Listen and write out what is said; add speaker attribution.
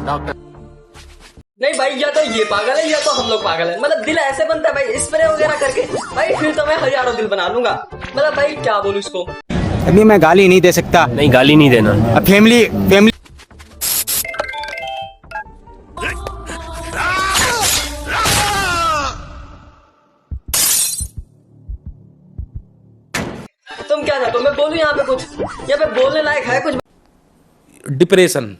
Speaker 1: Doctor
Speaker 2: नहीं भाई, या तो ये पागल है या तो हम लोग पागल है। मतलब दिल ऐसे बनता है भाई स्प्रे वगैरह करके, भाई फिर तो मैं हजारों दिल बना लूंगा। मतलब भाई क्या बोलूं इसको।
Speaker 3: अभी मैं गाली नहीं दे सकता।
Speaker 1: नहीं, गाली नहीं देना।
Speaker 3: अब फैमिली
Speaker 2: तुम क्या चाहते हो मैं बोलूं यहाँ पे कुछ? यहाँ पे बोलने लायक है कुछ?
Speaker 4: डिप्रेशन